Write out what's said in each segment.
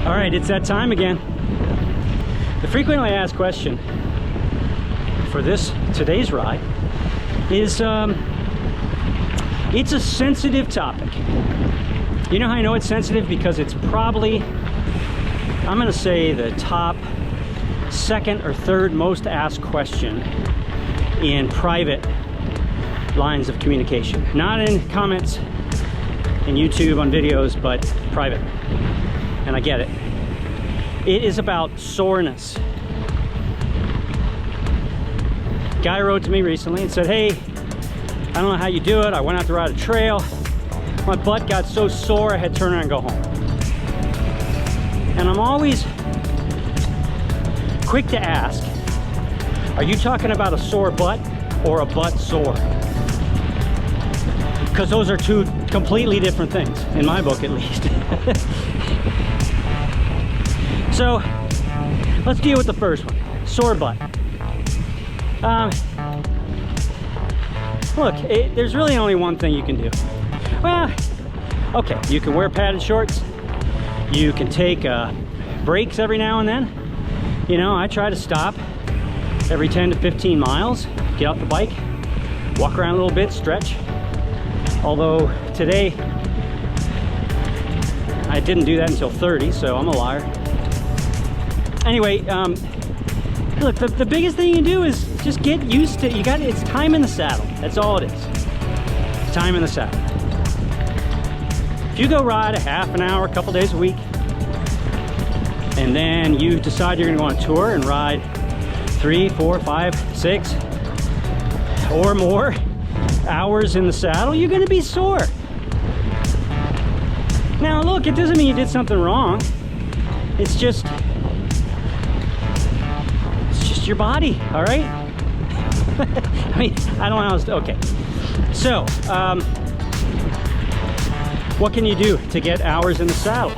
All right, it's that time again. The frequently asked question for today's ride is, it's a sensitive topic. You know how I know it's sensitive? Because it's probably, I'm gonna say, the top second or third most asked question in private lines of communication. Not in comments in YouTube on videos, but private. And I get it. It is about soreness. Guy wrote to me recently and said, hey, I don't know how you do it. I went out to ride a trail. My butt got so sore I had to turn around and go home. And I'm always quick to ask, are you talking about a sore butt or a butt sore? Because those are two completely different things, in my book at least. So let's deal with the first one, sore butt. Look, there's really only one thing you can do. Well, okay, you can wear padded shorts. You can take breaks every now and then. You know, I try to stop every 10 to 15 miles, get off the bike, walk around a little bit, stretch. Although today, I didn't do that until 30, so I'm a liar. Anyway, look, the biggest thing you can do is just get used to it. It's time in the saddle. That's all it is. Time in the saddle. If you go ride a half an hour, a couple days a week, and then you decide you're gonna go on tour and ride 3, 4, 5, 6 or more hours in the saddle, you're gonna be sore. Now look, it doesn't mean you did something wrong. It's just your body, all right? I mean, I don't know how else to, okay. So, what can you do to get hours in the saddle?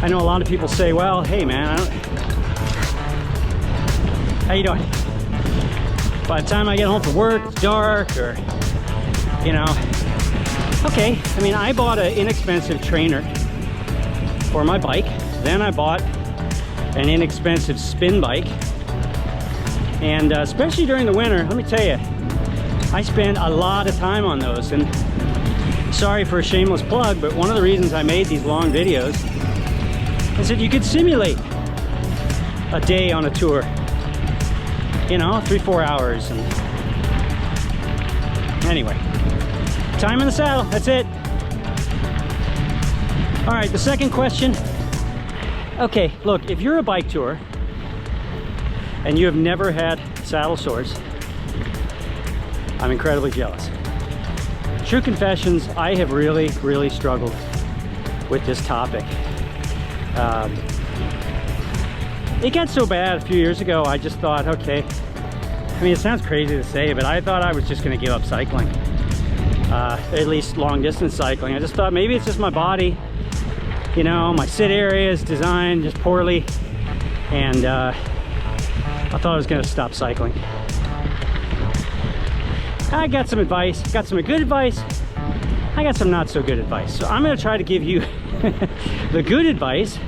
I know a lot of people say, well, hey man, how you doing? By the time I get home from work, it's dark, or, you know. Okay, I mean, I bought an inexpensive trainer for my bike. Then I bought an inexpensive spin bike. And especially during the winter, let me tell you, I spend a lot of time on those. And sorry for a shameless plug, but one of the reasons I made these long videos is that you could simulate a day on a tour. You know, 3-4 hours. And anyway, time in the saddle, that's it. All right, the second question. Okay, look, if you're a bike tourer and you have never had saddle sores, I'm incredibly jealous. True confessions, I have really, really struggled with this topic. It got so bad a few years ago, I just thought, okay, I mean, it sounds crazy to say, but I thought I was just gonna give up cycling. At least long distance cycling. I just thought maybe it's just my body. You know, my sit area is designed just poorly, and I thought I was gonna stop cycling. I got some advice, got some good advice, I got some not so good advice. So I'm gonna try to give you the good advice.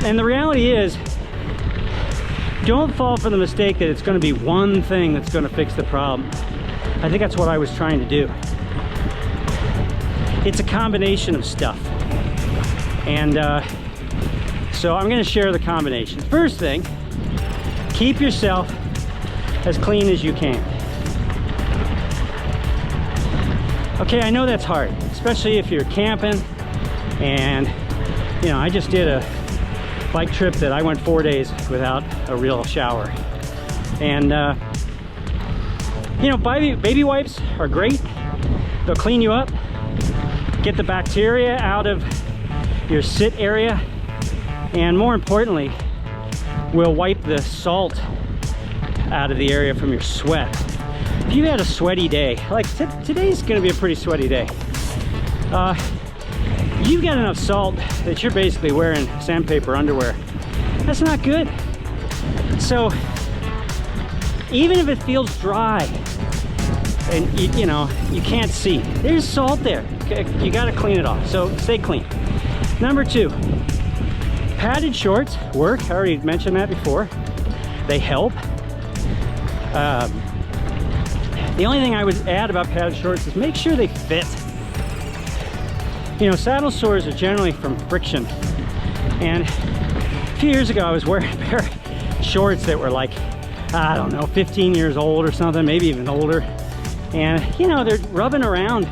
And the reality is, don't fall for the mistake that it's gonna be one thing that's gonna fix the problem. I think that's what I was trying to do. It's a combination of stuff. And so I'm gonna share the combination. First thing, keep yourself as clean as you can. Okay, I know that's hard, especially if you're camping. And, you know, I just did a bike trip that I went 4 days without a real shower. And, you know, baby wipes are great. They'll clean you up, get the bacteria out of your sit area, and more importantly, will wipe the salt out of the area from your sweat. If you had a sweaty day, like today's gonna be a pretty sweaty day, you've got enough salt that you're basically wearing sandpaper underwear. That's not good. So even if it feels dry, and you know, you can't see. There's salt there. You got to clean it off. So stay clean. Number 2, padded shorts work. I already mentioned that before. They help. The only thing I would add about padded shorts is make sure they fit. You know, saddle sores are generally from friction. And a few years ago, I was wearing a pair of shorts that were like, I don't know, 15 years old or something, maybe even older. And, you know, they're rubbing around.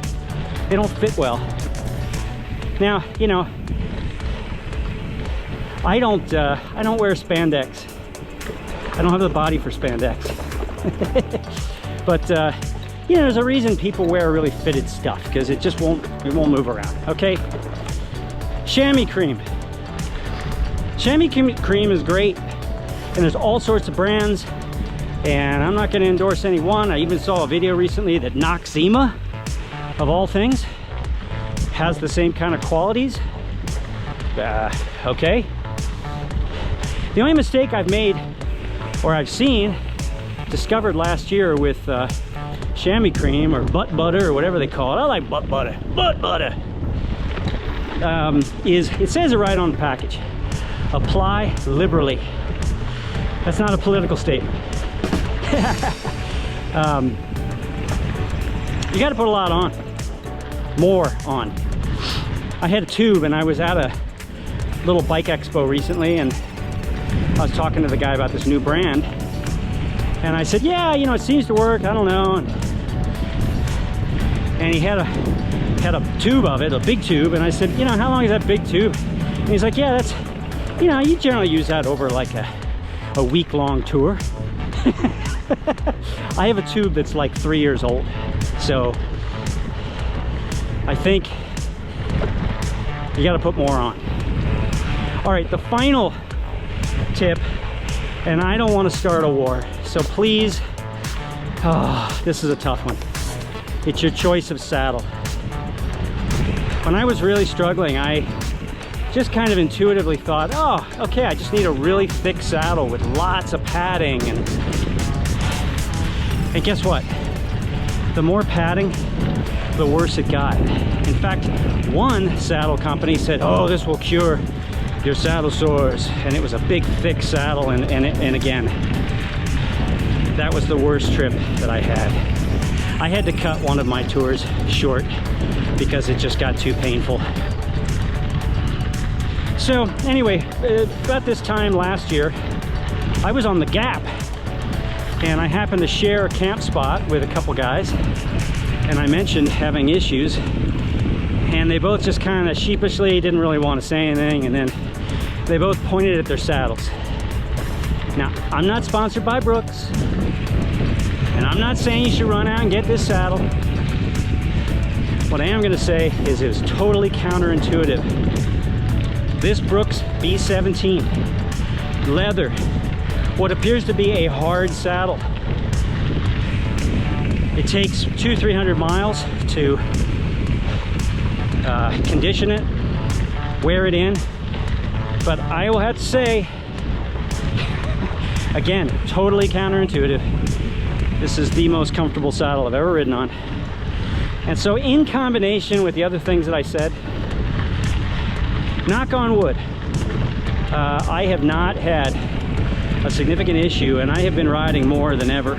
They don't fit well. Now, you know, I don't wear spandex. I don't have the body for spandex. But you know, there's a reason people wear really fitted stuff, because it just won't move around. Okay, chamois cream. Chamois cream is great, and there's all sorts of brands, and I'm not going to endorse any one. I even saw a video recently that Noxzema, of all things, has the same kind of qualities. Okay, the only mistake I've made, or I've discovered last year with chamois cream or butt butter or whatever they call it. I like butt butter. Butt butter. Is it says it right on the package. Apply liberally. That's not a political statement. You got to put a lot on. More on. I had a tube, and I was at a little bike expo recently, and I was talking to the guy about this new brand. And I said, yeah, you know, it seems to work, I don't know. And he had a tube of it, a big tube, and I said, you know, how long is that big tube? And he's like, yeah, that's, you know, you generally use that over like a week-long tour. I have a tube that's like 3 years old, so I think you got to put more on. All right, the final tip, and I don't want to start a war, so please, this is a tough one. It's your choice of saddle. When I was really struggling, I just kind of intuitively thought, oh, okay, I just need a really thick saddle with lots of padding. And guess what? The more padding, the worse it got. In fact, one saddle company said, oh, this will cure your saddle sores. And it was a big, thick saddle. And again, that was the worst trip that I had. I had to cut one of my tours short because it just got too painful. So anyway, about this time last year, I was on the Gap, and I happened to share a camp spot with a couple guys, and I mentioned having issues, and they both just kind of sheepishly didn't really want to say anything, and then they both pointed at their saddles. Now, I'm not sponsored by Brooks, and I'm not saying you should run out and get this saddle. What I am going to say is it was totally counterintuitive. This Brooks B17, leather, what appears to be a hard saddle. It takes 200-300 miles to condition it, wear it in, but I will have to say, again, totally counterintuitive. This is the most comfortable saddle I've ever ridden on. And so in combination with the other things that I said, knock on wood, I have not had a significant issue, and I have been riding more than ever.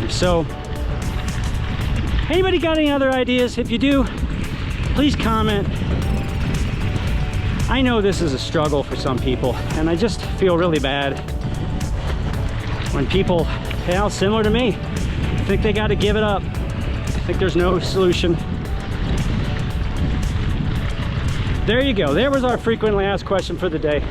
So anybody got any other ideas? If you do, please comment. I know this is a struggle for some people, and I just feel really bad when people, you know, similar to me, think they got to give it up. I think there's no solution. There you go. There was our frequently asked question for the day.